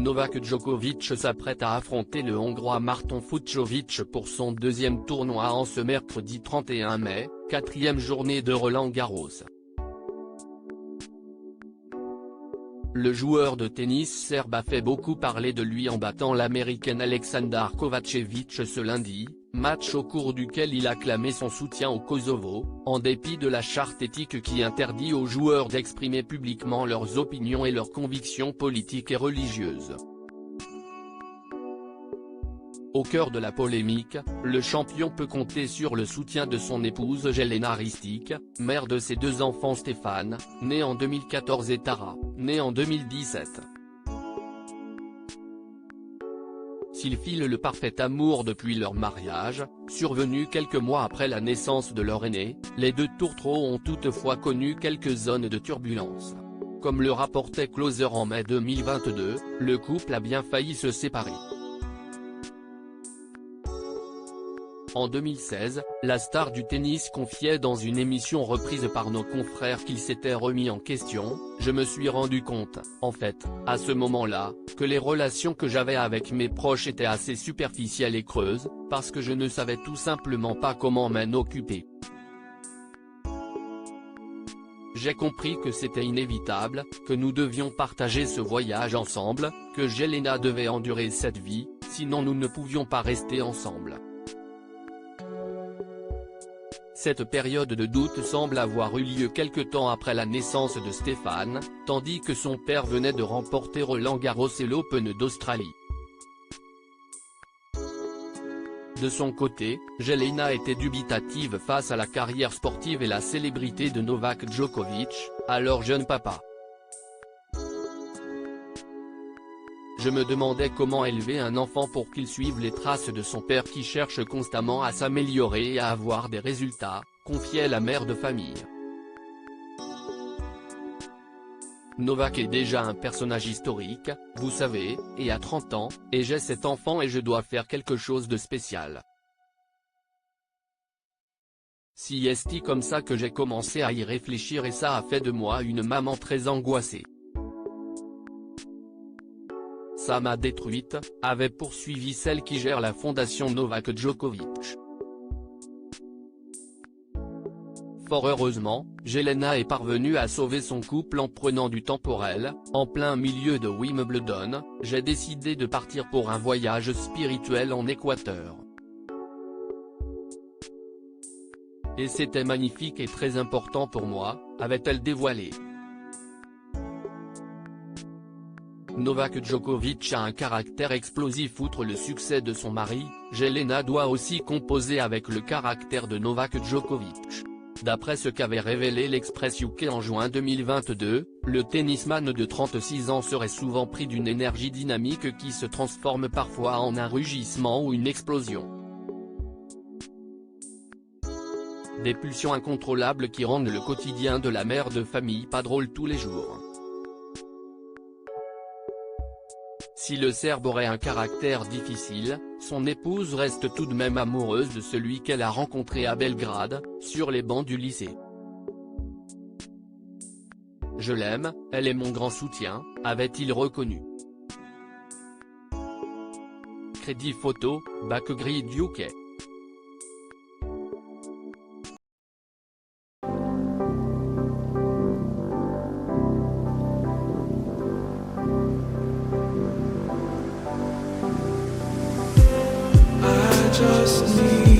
Novak Djokovic s'apprête à affronter le Hongrois Marton Fucsovics pour son deuxième tournoi en ce mercredi 31 mai, quatrième journée de Roland-Garros. Le joueur de tennis serbe a fait beaucoup parler de lui en battant l'Américain Aleksandar Kovačević ce lundi, match au cours duquel il a clamé son soutien au Kosovo, en dépit de la charte éthique qui interdit aux joueurs d'exprimer publiquement leurs opinions et leurs convictions politiques et religieuses. Au cœur de la polémique, le champion peut compter sur le soutien de son épouse Jelena Ristic, mère de ses deux enfants Stéphane, né en 2014 et Tara, né en 2017. S'ils filent le parfait amour depuis leur mariage, survenu quelques mois après la naissance de leur aîné, les deux tourtereaux ont toutefois connu quelques zones de turbulence. Comme le rapportait Closer en mai 2022, le couple a bien failli se séparer. En 2016, la star du tennis confiait dans une émission reprise par nos confrères qu'il s'était remis en question. Je me suis rendu compte, en fait, à ce moment-là, que les relations que j'avais avec mes proches étaient assez superficielles et creuses, parce que je ne savais tout simplement pas comment m'en occuper. J'ai compris que c'était inévitable, que nous devions partager ce voyage ensemble, que Jelena devait endurer cette vie, sinon nous ne pouvions pas rester ensemble. Cette période de doute semble avoir eu lieu quelque temps après la naissance de Stéphane, tandis que son père venait de remporter Roland-Garros et l'Open d'Australie. De son côté, Jelena était dubitative face à la carrière sportive et la célébrité de Novak Djokovic, alors jeune papa. Je me demandais comment élever un enfant pour qu'il suive les traces de son père qui cherche constamment à s'améliorer et à avoir des résultats, confiait la mère de famille. Novak est déjà un personnage historique, vous savez, et à 30 ans, et j'ai cet enfant et je dois faire quelque chose de spécial. Si est comme ça que j'ai commencé à y réfléchir et ça a fait de moi une maman très angoissée. Ça m'a détruite, avait poursuivi celle qui gère la fondation Novak Djokovic. Fort heureusement, Jelena est parvenue à sauver son couple en prenant du temps pour elle. En plein milieu de Wimbledon, j'ai décidé de partir pour un voyage spirituel en Équateur. Et c'était magnifique et très important pour moi, avait-elle dévoilé. Novak Djokovic a un caractère explosif. Outre le succès de son mari, Jelena doit aussi composer avec le caractère de Novak Djokovic. D'après ce qu'avait révélé l'Express UK en juin 2022, le tennisman de 36 ans serait souvent pris d'une énergie dynamique qui se transforme parfois en un rugissement ou une explosion. Des pulsions incontrôlables qui rendent le quotidien de la mère de famille pas drôle tous les jours. Si le Serbe aurait un caractère difficile, son épouse reste tout de même amoureuse de celui qu'elle a rencontré à Belgrade, sur les bancs du lycée. Je l'aime, elle est mon grand soutien, avait-il reconnu. Crédit photo, Backgrid UK. Just need